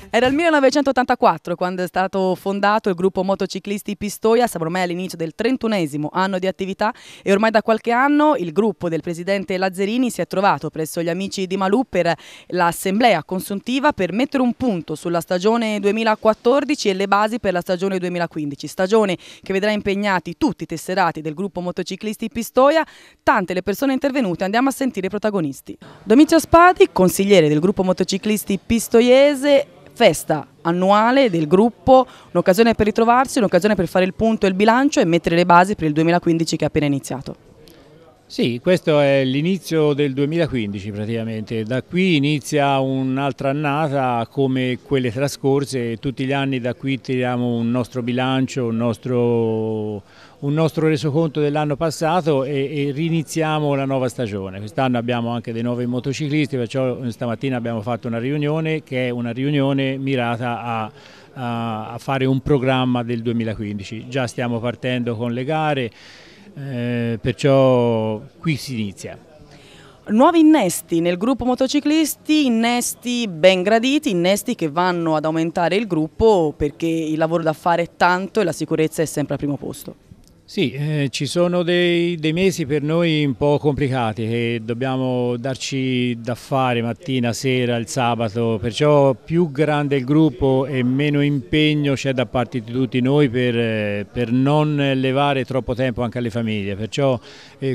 Era il 1984 quando è stato fondato il gruppo motociclisti Pistoia, siamo ormai all'inizio del 31esimo anno di attività e ormai da qualche anno il gruppo del presidente Lazzarini si è trovato presso gli amici di Malù per l'assemblea consuntiva per mettere un punto sulla stagione 2014 e le basi per la stagione 2015, stagione che vedrà impegnati tutti i tesserati del gruppo motociclisti Pistoia, tante le persone intervenute, andiamo a sentire i protagonisti. Domizio Spadi, consigliere del gruppo motociclisti pistoiese. Festa annuale del gruppo, un'occasione per ritrovarsi, un'occasione per fare il punto e il bilancio e mettere le basi per il 2015 che è appena iniziato. Sì, questo è l'inizio del 2015 praticamente, da qui inizia un'altra annata come quelle trascorse, tutti gli anni da qui tiriamo un nostro bilancio, un nostro resoconto dell'anno passato e riniziamo la nuova stagione. Quest'anno abbiamo anche dei nuovi motociclisti, perciò stamattina abbiamo fatto una riunione che è una riunione mirata a fare un programma del 2015. Già stiamo partendo con le gare. Perciò qui si inizia. Nuovi innesti nel gruppo motociclisti, innesti ben graditi, innesti che vanno ad aumentare il gruppo perché il lavoro da fare è tanto e la sicurezza è sempre al primo posto. Sì, ci sono dei mesi per noi un po' complicati che dobbiamo darci da fare mattina, sera, il sabato, perciò più grande il gruppo e meno impegno c'è da parte di tutti noi per non levare troppo tempo anche alle famiglie, perciò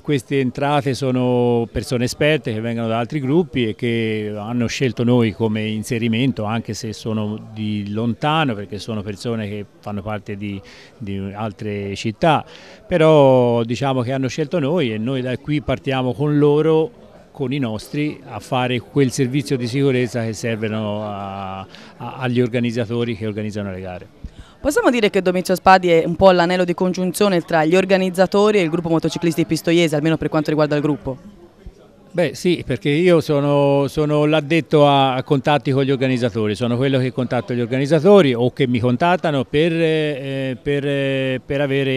queste entrate sono persone esperte che vengono da altri gruppi e che hanno scelto noi come inserimento anche se sono di lontano perché sono persone che fanno parte di altre città. Però diciamo che hanno scelto noi e noi da qui partiamo con loro, con i nostri, a fare quel servizio di sicurezza che servono agli organizzatori che organizzano le gare. Possiamo dire che Domizio Spadi è un po' l'anello di congiunzione tra gli organizzatori e il gruppo motociclisti pistoiese, almeno per quanto riguarda il gruppo? Beh sì, perché io sono l'addetto a contatti con gli organizzatori, sono quello che contatto gli organizzatori o che mi contattano per avere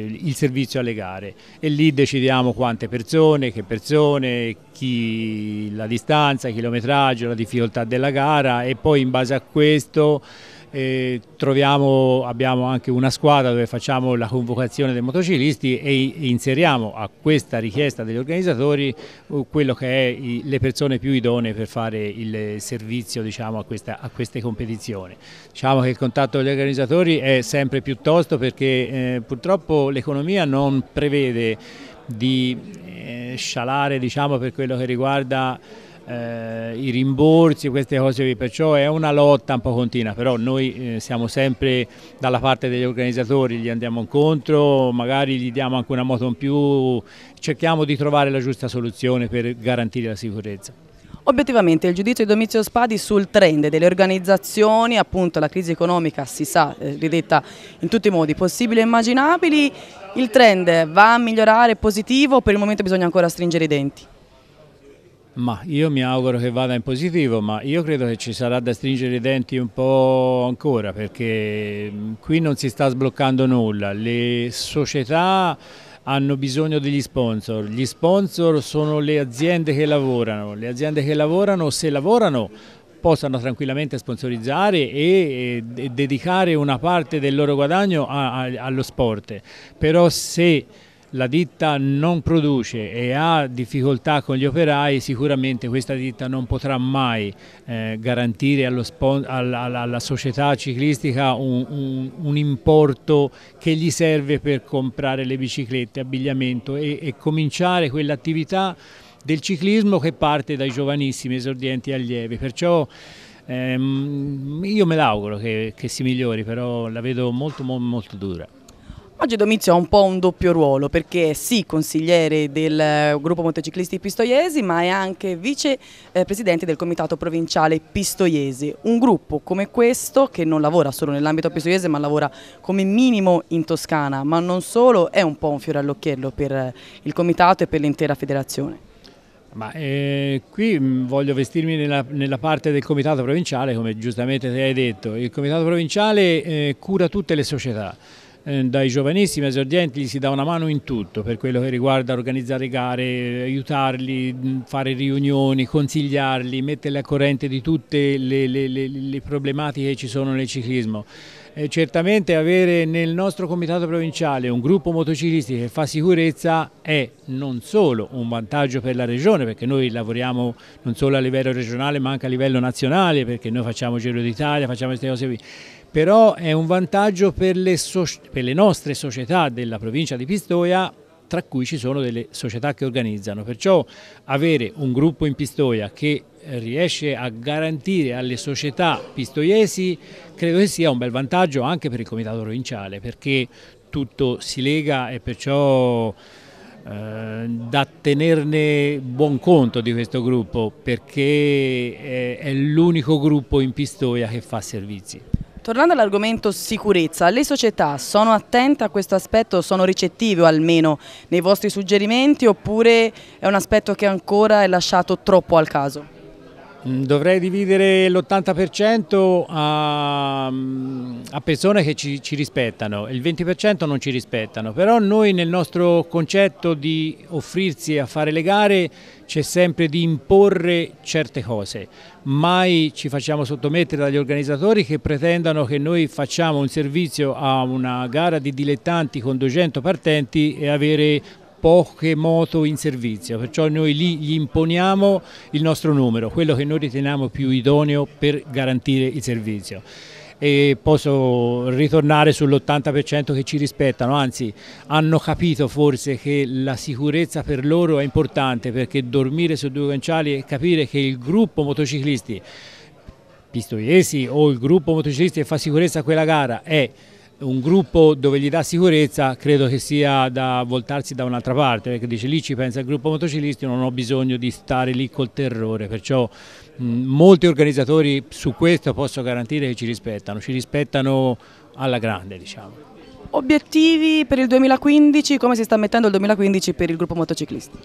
il servizio alle gare e lì decidiamo quante persone, che persone, la distanza, il chilometraggio, la difficoltà della gara e poi in base a questo abbiamo anche una squadra dove facciamo la convocazione dei motociclisti e inseriamo a questa richiesta degli organizzatori quello che è le persone più idonee per fare il servizio, diciamo, a queste competizioni. Diciamo che il contatto degli organizzatori è sempre più tosto perché purtroppo l'economia non prevede di scialare, diciamo, per quello che riguarda i rimborsi, queste cose qui, perciò è una lotta un po' continua, però noi siamo sempre dalla parte degli organizzatori, gli andiamo incontro, magari gli diamo anche una moto in più, cerchiamo di trovare la giusta soluzione per garantire la sicurezza. Obiettivamente il giudizio di Domizio Spadi sul trend delle organizzazioni, appunto la crisi economica si sa, ridetta in tutti i modi possibili e immaginabili, il trend va a migliorare, positivo, per il momento bisogna ancora stringere i denti? Ma io mi auguro che vada in positivo, ma io credo che ci sarà da stringere i denti un po' ancora perché qui non si sta sbloccando nulla, le società hanno bisogno degli sponsor, gli sponsor sono le aziende che lavorano, se lavorano possano tranquillamente sponsorizzare e dedicare una parte del loro guadagno allo sport, però se la ditta non produce e ha difficoltà con gli operai, sicuramente questa ditta non potrà mai garantire alla società ciclistica un importo che gli serve per comprare le biciclette, abbigliamento e cominciare quell'attività del ciclismo che parte dai giovanissimi esordienti allievi. Perciò io me l'auguro che si migliori, però la vedo molto dura. Oggi Domizio ha un po' un doppio ruolo perché è sì consigliere del gruppo motociclisti pistoiesi ma è anche vice presidente del comitato provinciale pistoiesi, un gruppo come questo che non lavora solo nell'ambito pistoiese ma lavora come minimo in Toscana, ma non solo, è un po' un fiore all'occhiello per il comitato e per l'intera federazione. Ma qui voglio vestirmi nella parte del comitato provinciale, come giustamente ti hai detto. Il comitato provinciale cura tutte le società. dai giovanissimi esordienti gli si dà una mano in tutto per quello che riguarda organizzare gare, aiutarli, fare riunioni, consigliarli, metterli al corrente di tutte le problematiche che ci sono nel ciclismo. Certamente avere nel nostro comitato provinciale un gruppo motociclisti che fa sicurezza è non solo un vantaggio per la regione, perché noi lavoriamo non solo a livello regionale ma anche a livello nazionale, perché noi facciamo Giro d'Italia, facciamo queste cose qui, però è un vantaggio per le nostre società della provincia di Pistoia, tra cui ci sono delle società che organizzano, perciò avere un gruppo in Pistoia che riesce a garantire alle società pistoiesi credo che sia un bel vantaggio anche per il comitato provinciale, perché tutto si lega e perciò da tenerne buon conto di questo gruppo, perché è l'unico gruppo in Pistoia che fa servizi. Tornando all'argomento sicurezza, le società sono attente a questo aspetto, sono ricettive o almeno nei vostri suggerimenti, oppure è un aspetto che ancora è lasciato troppo al caso? Dovrei dividere l'80% a persone che ci rispettano, il 20% non ci rispettano, però noi nel nostro concetto di offrirsi a fare le gare c'è sempre di imporre certe cose, mai ci facciamo sottomettere dagli organizzatori che pretendano che noi facciamo un servizio a una gara di dilettanti con 200 partenti e avere poche moto in servizio, perciò noi lì gli imponiamo il nostro numero, quello che noi riteniamo più idoneo per garantire il servizio. E posso ritornare sull'80% che ci rispettano, anzi hanno capito forse che la sicurezza per loro è importante, perché dormire su due guanciali e capire che il gruppo motociclisti pistoiesi o il gruppo motociclisti che fa sicurezza a quella gara è un gruppo dove gli dà sicurezza, credo che sia da voltarsi da un'altra parte, perché dice lì ci pensa il gruppo motociclisti, non ho bisogno di stare lì col terrore, perciò molti organizzatori su questo posso garantire che ci rispettano alla grande, diciamo. Obiettivi per il 2015, come si sta mettendo il 2015 per il gruppo motociclisti?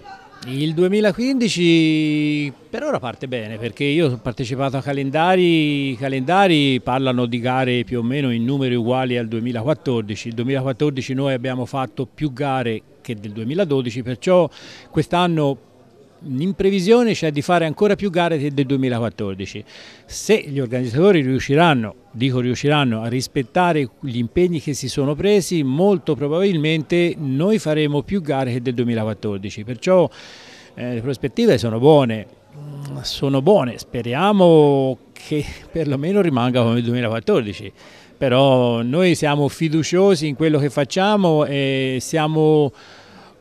Il 2015 per ora parte bene, perché io ho partecipato a calendari, i calendari parlano di gare più o meno in numeri uguali al 2014, il 2014 noi abbiamo fatto più gare che del 2012, perciò quest'anno in previsione c'è di fare ancora più gare che del 2014. Se gli organizzatori riusciranno a rispettare gli impegni che si sono presi, molto probabilmente noi faremo più gare che del 2014, perciò le prospettive sono buone, speriamo che perlomeno rimanga come il 2014, però noi siamo fiduciosi in quello che facciamo e siamo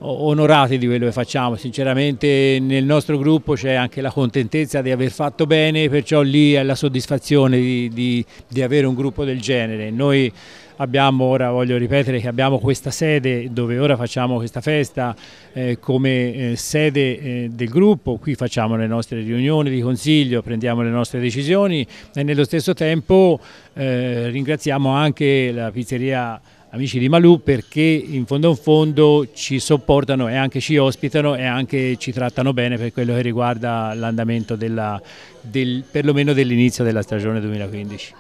onorati di quello che facciamo. Sinceramente nel nostro gruppo c'è anche la contentezza di aver fatto bene, perciò lì è la soddisfazione di avere un gruppo del genere. Noi abbiamo, ora voglio ripetere che abbiamo questa sede dove ora facciamo questa festa come sede del gruppo, qui facciamo le nostre riunioni di consiglio, prendiamo le nostre decisioni e nello stesso tempo ringraziamo anche la pizzeria Amici di Malù, perché in fondo ci sopportano e anche ci ospitano e anche ci trattano bene per quello che riguarda l'andamento perlomeno dell'inizio della stagione 2015.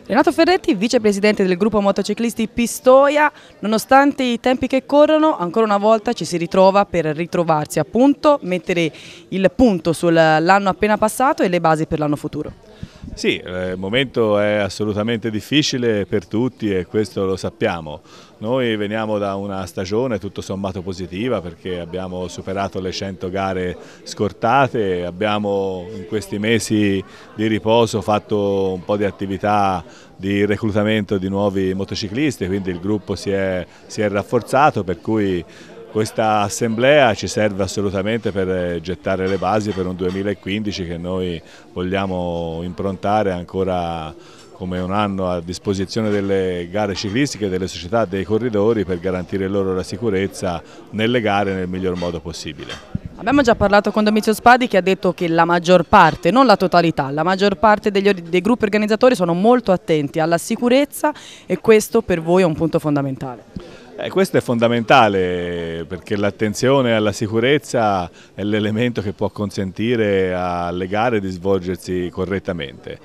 Renato Ferretti, vicepresidente del gruppo motociclisti Pistoia, nonostante i tempi che corrono, ancora una volta ci si ritrova per ritrovarsi, appunto, mettere il punto sull'anno appena passato e le basi per l'anno futuro. Sì, il momento è assolutamente difficile per tutti e questo lo sappiamo. Noi veniamo da una stagione tutto sommato positiva, perché abbiamo superato le 100 gare scortate, abbiamo in questi mesi di riposo fatto un po' di attività di reclutamento di nuovi motociclisti, quindi il gruppo si è rafforzato, per cui questa assemblea ci serve assolutamente per gettare le basi per un 2015 che noi vogliamo improntare ancora come un anno a disposizione delle gare ciclistiche, delle società, dei corridori, per garantire loro la sicurezza nelle gare nel miglior modo possibile. Abbiamo già parlato con Domizio Spadi, che ha detto che la maggior parte, non la totalità, la maggior parte dei gruppi organizzatori sono molto attenti alla sicurezza e questo per voi è un punto fondamentale. Questo è fondamentale, perché l'attenzione alla sicurezza è l'elemento che può consentire alle gare di svolgersi correttamente.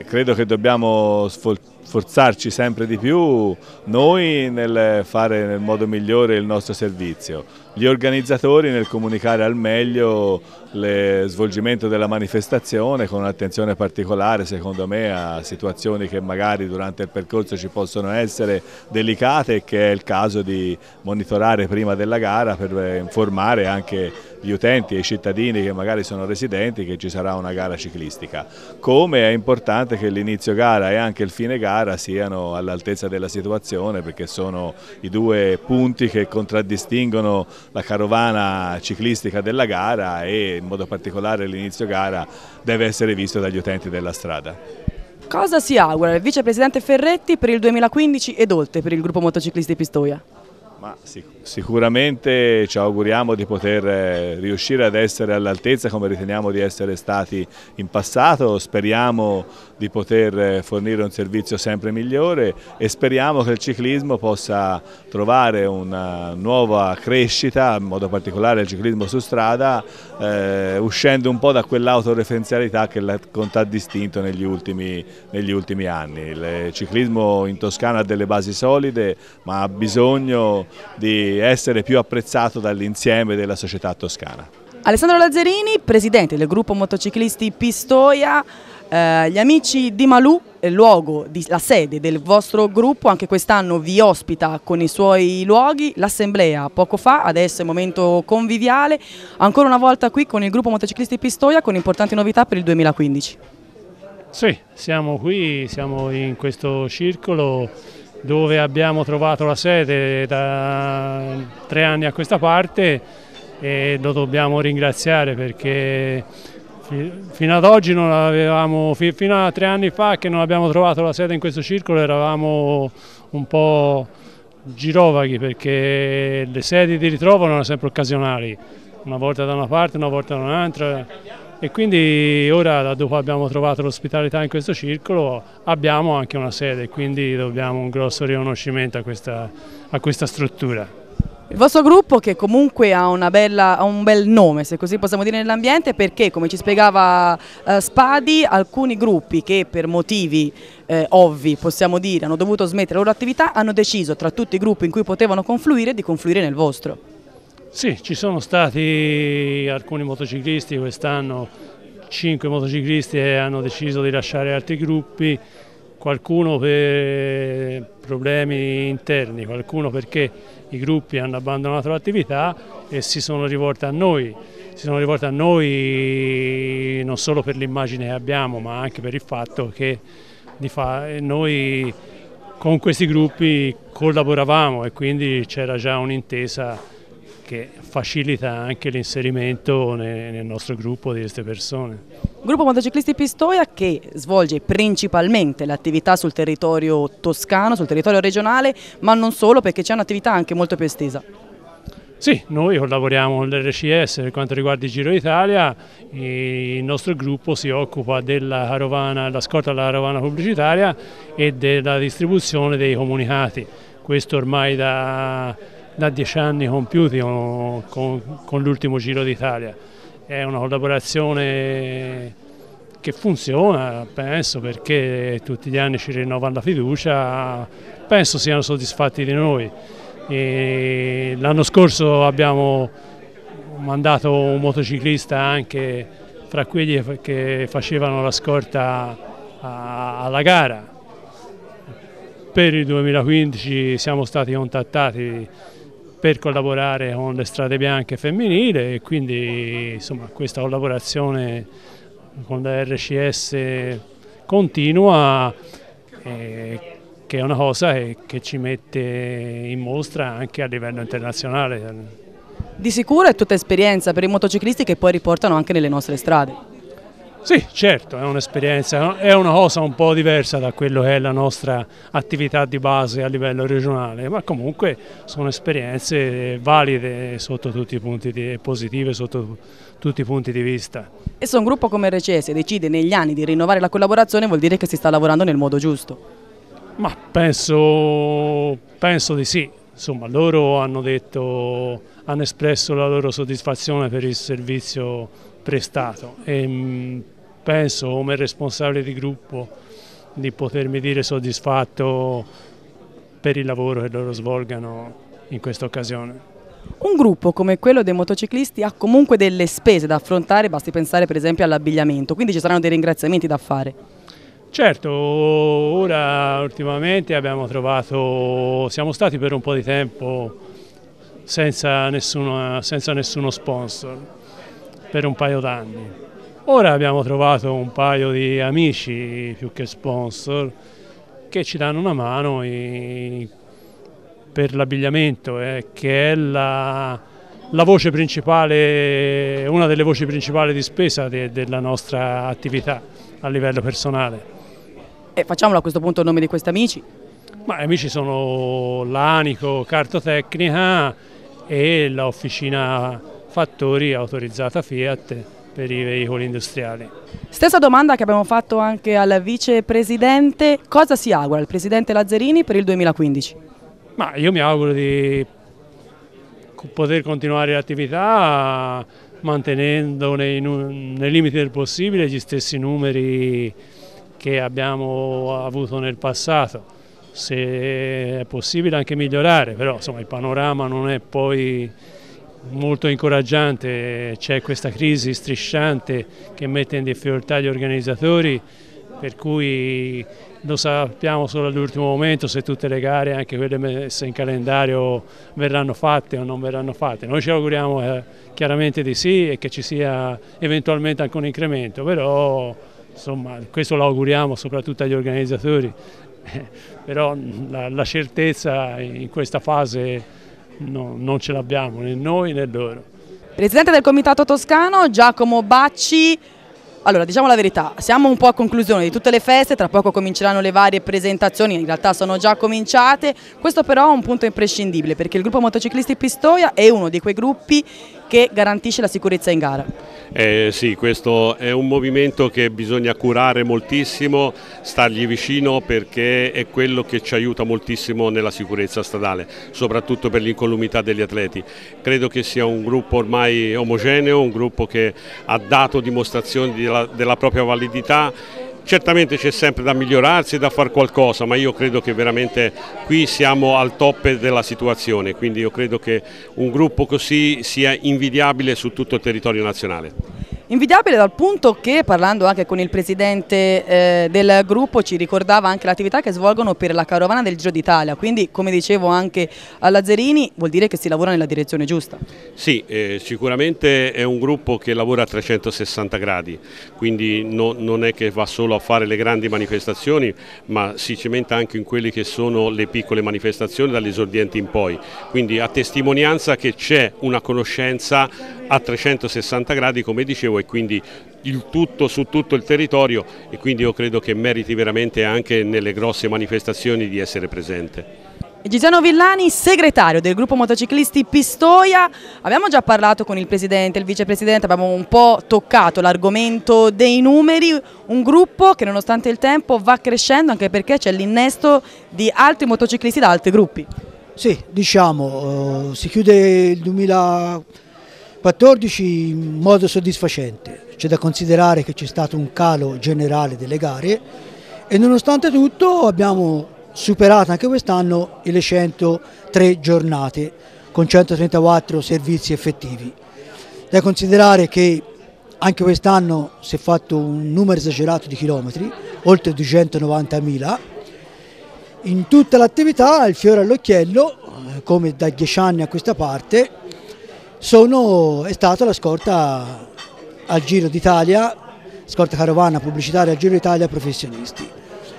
Credo che dobbiamo sforzarci sempre di più noi nel fare nel modo migliore il nostro servizio, gli organizzatori nel comunicare al meglio lo svolgimento della manifestazione con un'attenzione particolare secondo me a situazioni che magari durante il percorso ci possono essere delicate e che è il caso di monitorare prima della gara per informare anche gli utenti e i cittadini che magari sono residenti che ci sarà una gara ciclistica. Come è importante che l'inizio gara e anche il fine gara siano all'altezza della situazione, perché sono i due punti che contraddistinguono la carovana ciclistica della gara e in modo particolare l'inizio gara deve essere visto dagli utenti della strada. Cosa si augura il vicepresidente Ferretti per il 2015 ed oltre per il gruppo motociclisti Pistoia? Ma sicuramente ci auguriamo di poter riuscire ad essere all'altezza come riteniamo di essere stati in passato, speriamo di poter fornire un servizio sempre migliore e speriamo che il ciclismo possa trovare una nuova crescita, in modo particolare il ciclismo su strada, uscendo un po' da quell'autoreferenzialità che l'ha contraddistinto negli ultimi anni. Il ciclismo in Toscana ha delle basi solide ma ha bisogno di essere più apprezzato dall'insieme della società toscana. Alessandro Lazzarini, presidente del gruppo motociclisti Pistoia, gli amici di Malù, la sede del vostro gruppo, anche quest'anno vi ospita con i suoi luoghi, l'assemblea poco fa, adesso è il momento conviviale, ancora una volta qui con il gruppo motociclisti Pistoia con importanti novità per il 2015. Sì, siamo qui, siamo in questo circolo dove abbiamo trovato la sede da 3 anni a questa parte e lo dobbiamo ringraziare perché fino ad oggi non avevamo, fino a 3 anni fa che non abbiamo trovato la sede in questo circolo eravamo un po' girovaghi perché le sedi di ritrovo erano sempre occasionali, una volta da una parte, una volta da un'altra. E quindi ora, dopo abbiamo trovato l'ospitalità in questo circolo, abbiamo anche una sede, quindi dobbiamo un grosso riconoscimento a questa struttura. Il vostro gruppo che comunque ha un bel nome, se così possiamo dire, nell'ambiente, perché come ci spiegava Spadi, alcuni gruppi che per motivi ovvi, possiamo dire, hanno dovuto smettere le loro attività, hanno deciso tra tutti i gruppi in cui potevano confluire di confluire nel vostro. Sì, ci sono stati alcuni motociclisti quest'anno, 5 motociclisti hanno deciso di lasciare altri gruppi, qualcuno per problemi interni, qualcuno perché i gruppi hanno abbandonato l'attività e si sono rivolti a noi. Si sono rivolti a noi non solo per l'immagine che abbiamo, ma anche per il fatto che noi con questi gruppi collaboravamo e quindi c'era già un'intesa che facilita anche l'inserimento nel nostro gruppo di queste persone. Gruppo Motociclisti Pistoia che svolge principalmente l'attività sul territorio toscano, sul territorio regionale, ma non solo, perché c'è un'attività anche molto più estesa. Sì, noi collaboriamo con l'RCS per quanto riguarda il Giro d'Italia, il nostro gruppo si occupa della carovana, la scorta della carovana pubblicitaria e della distribuzione dei comunicati, questo ormai da 10 anni compiuti con l'ultimo Giro d'Italia. È una collaborazione che funziona, penso, perché tutti gli anni ci rinnovano la fiducia, penso siano soddisfatti di noi. L'anno scorso abbiamo mandato un motociclista anche fra quelli che facevano la scorta alla gara. Per il 2015 siamo stati contattati per collaborare con le strade bianche femminili e quindi insomma, questa collaborazione con la RCS continua, che è una cosa che ci mette in mostra anche a livello internazionale. Di sicuro è tutta esperienza per i motociclisti che poi riportano anche nelle nostre strade. Sì, certo, è un'esperienza, è una cosa un po' diversa da quello che è la nostra attività di base a livello regionale, ma comunque sono esperienze valide sotto tutti i punti positive, sotto tutti i punti di vista. E se un gruppo come RCS decide negli anni di rinnovare la collaborazione vuol dire che si sta lavorando nel modo giusto? Ma penso di sì, insomma loro hanno espresso la loro soddisfazione per il servizio prestato e penso come responsabile di gruppo di potermi dire soddisfatto per il lavoro che loro svolgano in questa occasione. Un gruppo come quello dei motociclisti ha comunque delle spese da affrontare, basti pensare per esempio all'abbigliamento, quindi ci saranno dei ringraziamenti da fare. Certo, ora ultimamente siamo stati per un po' di tempo senza nessuno sponsor, per un paio d'anni. Ora abbiamo trovato un paio di amici più che sponsor che ci danno una mano per l'abbigliamento, che è la voce principale, una delle voci principali di spesa della nostra attività a livello personale. E facciamolo a questo punto il nome di questi amici. Ma gli amici sono l'Anico Cartotecnica e l'Officina Fattori autorizzata Fiat per i veicoli industriali. Stessa domanda che abbiamo fatto anche al vicepresidente: cosa si augura il presidente Lazzarini per il 2015? Ma io mi auguro di poter continuare l'attività mantenendo nei limiti del possibile gli stessi numeri che abbiamo avuto nel passato, se è possibile anche migliorare, però insomma il panorama non è poi molto incoraggiante, c'è questa crisi strisciante che mette in difficoltà gli organizzatori, per cui lo sappiamo solo all'ultimo momento se tutte le gare, anche quelle messe in calendario, verranno fatte o non verranno fatte. Noi ci auguriamo chiaramente di sì e che ci sia eventualmente anche un incremento, però insomma questo lo auguriamo soprattutto agli organizzatori, però la certezza in questa fase non ce l'abbiamo né noi né loro. Presidente del Comitato Toscano Giacomo Bacci, allora diciamo la verità, siamo un po' a conclusione di tutte le feste, tra poco cominceranno le varie presentazioni, in realtà sono già cominciate, questo però è un punto imprescindibile perché il gruppo motociclisti Pistoia è uno di quei gruppi che garantisce la sicurezza in gara. Sì, questo è un movimento che bisogna curare moltissimo, stargli vicino perché è quello che ci aiuta moltissimo nella sicurezza stradale, soprattutto per l'incolumità degli atleti. Credo che sia un gruppo ormai omogeneo, un gruppo che ha dato dimostrazioni della propria validità. Certamente c'è sempre da migliorarsi e da fare qualcosa, ma io credo che veramente qui siamo al top della situazione, quindi io credo che un gruppo così sia invidiabile su tutto il territorio nazionale. Invidiabile dal punto che, parlando anche con il presidente del gruppo, ci ricordava anche l'attività che svolgono per la carovana del Giro d'Italia, quindi come dicevo anche a Lazzarini vuol dire che si lavora nella direzione giusta. Sì, sicuramente è un gruppo che lavora a 360 gradi, quindi non è che va solo a fare le grandi manifestazioni, ma si cimenta anche in quelle che sono le piccole manifestazioni dall'esordiente in poi, quindi a testimonianza che c'è una conoscenza a 360 gradi, come dicevo, e quindi il tutto su tutto il territorio, e quindi io credo che meriti veramente anche nelle grosse manifestazioni di essere presente. Giuliano Villani, segretario del gruppo motociclisti Pistoia, abbiamo già parlato con il presidente, il vicepresidente, abbiamo un po' toccato l'argomento dei numeri, un gruppo che nonostante il tempo va crescendo anche perché c'è l'innesto di altri motociclisti da altri gruppi. Sì, diciamo, si chiude il 2014 in modo soddisfacente, c'è da considerare che c'è stato un calo generale delle gare e nonostante tutto abbiamo superato anche quest'anno le 103 giornate con 134 servizi effettivi. Da considerare che anche quest'anno si è fatto un numero esagerato di chilometri, oltre 290.000. In tutta l'attività il fiore all'occhiello, come da 10 anni a questa parte, è stata la scorta al Giro d'Italia, scorta carovana pubblicitaria al Giro d'Italia professionisti.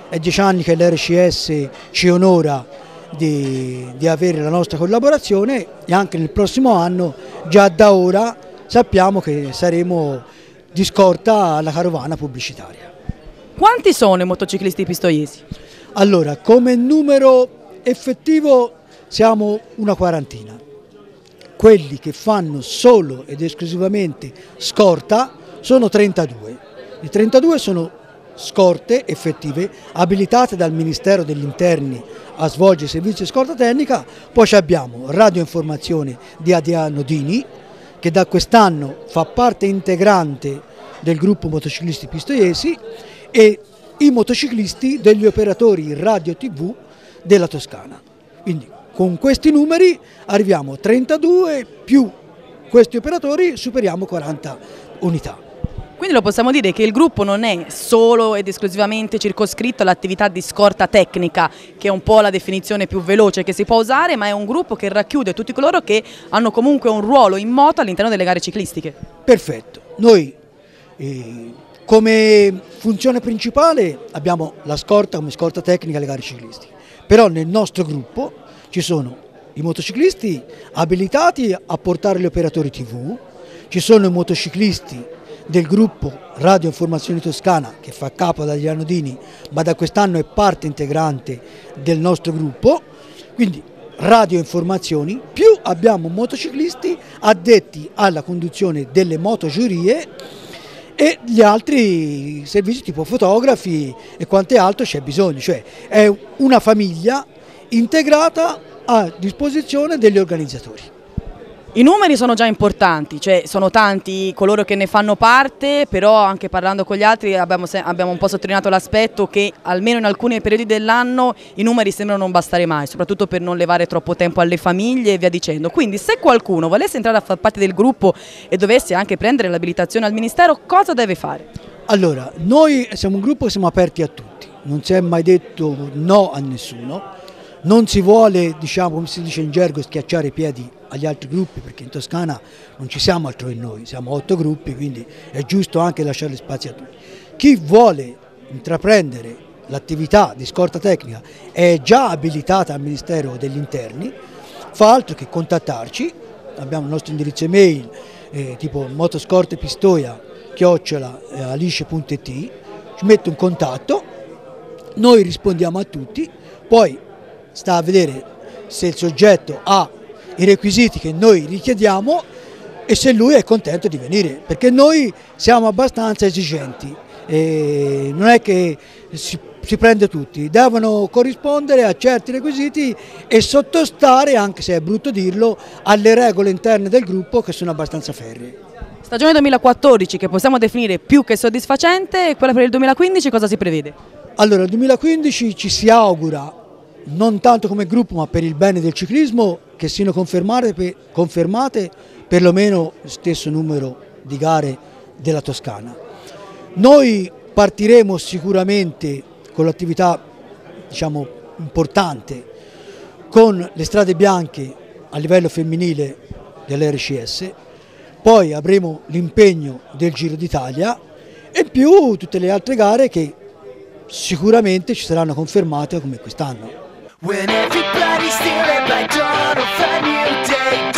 È 10 anni che l'RCS ci onora di avere la nostra collaborazione e anche nel prossimo anno, già da ora, sappiamo che saremo di scorta alla carovana pubblicitaria. Quanti sono i motociclisti pistoiesi? Allora, come numero effettivo siamo una quarantina. Quelli che fanno solo ed esclusivamente scorta sono 32. I 32 sono scorte effettive abilitate dal Ministero degli Interni a svolgere servizi di scorta tecnica. Poi abbiamo radioinformazione di Adriano Dini, che da quest'anno fa parte integrante del gruppo motociclisti pistoiesi, e i motociclisti degli operatori radio TV della Toscana. Quindi con questi numeri arriviamo a 32, più questi operatori superiamo 40 unità. Quindi lo possiamo dire che il gruppo non è solo ed esclusivamente circoscritto all'attività di scorta tecnica, che è un po' la definizione più veloce che si può usare, ma è un gruppo che racchiude tutti coloro che hanno comunque un ruolo in moto all'interno delle gare ciclistiche. Perfetto. Noi come funzione principale abbiamo la scorta come scorta tecnica alle gare ciclistiche, però nel nostro gruppo ci sono i motociclisti abilitati a portare gli operatori TV, ci sono i motociclisti del gruppo Radio Informazioni Toscana che fa capo ad Adriano Dini, ma da quest'anno è parte integrante del nostro gruppo, quindi Radio Informazioni, più abbiamo motociclisti addetti alla conduzione delle motogiurie e gli altri servizi tipo fotografi e quante altro c'è bisogno, cioè è una famiglia integrata a disposizione degli organizzatori. I numeri sono già importanti, cioè sono tanti coloro che ne fanno parte, però anche parlando con gli altri abbiamo un po' sottolineato l'aspetto che almeno in alcuni periodi dell'anno i numeri sembrano non bastare mai, soprattutto per non levare troppo tempo alle famiglie e via dicendo. Quindi se qualcuno volesse entrare a far parte del gruppo e dovesse anche prendere l'abilitazione al Ministero, cosa deve fare? Allora, noi siamo un gruppo che siamo aperti a tutti, non si è mai detto no a nessuno. Non si vuole, diciamo, come si dice in gergo, schiacciare i piedi agli altri gruppi, perché in Toscana non ci siamo altrove noi, siamo 8 gruppi, quindi è giusto anche lasciare spazio a tutti. Chi vuole intraprendere l'attività di scorta tecnica è già abilitata al Ministero degli Interni, fa altro che contattarci, abbiamo il nostro indirizzo email tipo motoscortepistoia@alice.it, ci mette un contatto, noi rispondiamo a tutti, poi sta a vedere se il soggetto ha i requisiti che noi richiediamo e se lui è contento di venire, perché noi siamo abbastanza esigenti, non è che si prende tutti, devono corrispondere a certi requisiti e sottostare, anche se è brutto dirlo, alle regole interne del gruppo che sono abbastanza ferree. Stagione 2014 che possiamo definire più che soddisfacente, e quella per il 2015 cosa si prevede? Allora, il 2015 ci si augura, non tanto come gruppo ma per il bene del ciclismo, che siano confermate perlomeno lo stesso numero di gare della Toscana. Noi partiremo sicuramente con l'attività, diciamo, importante con le strade bianche a livello femminile dell'RCS, poi avremo l'impegno del Giro d'Italia e più tutte le altre gare che sicuramente ci saranno confermate come quest'anno. When everybody's still at my dawn of a new day.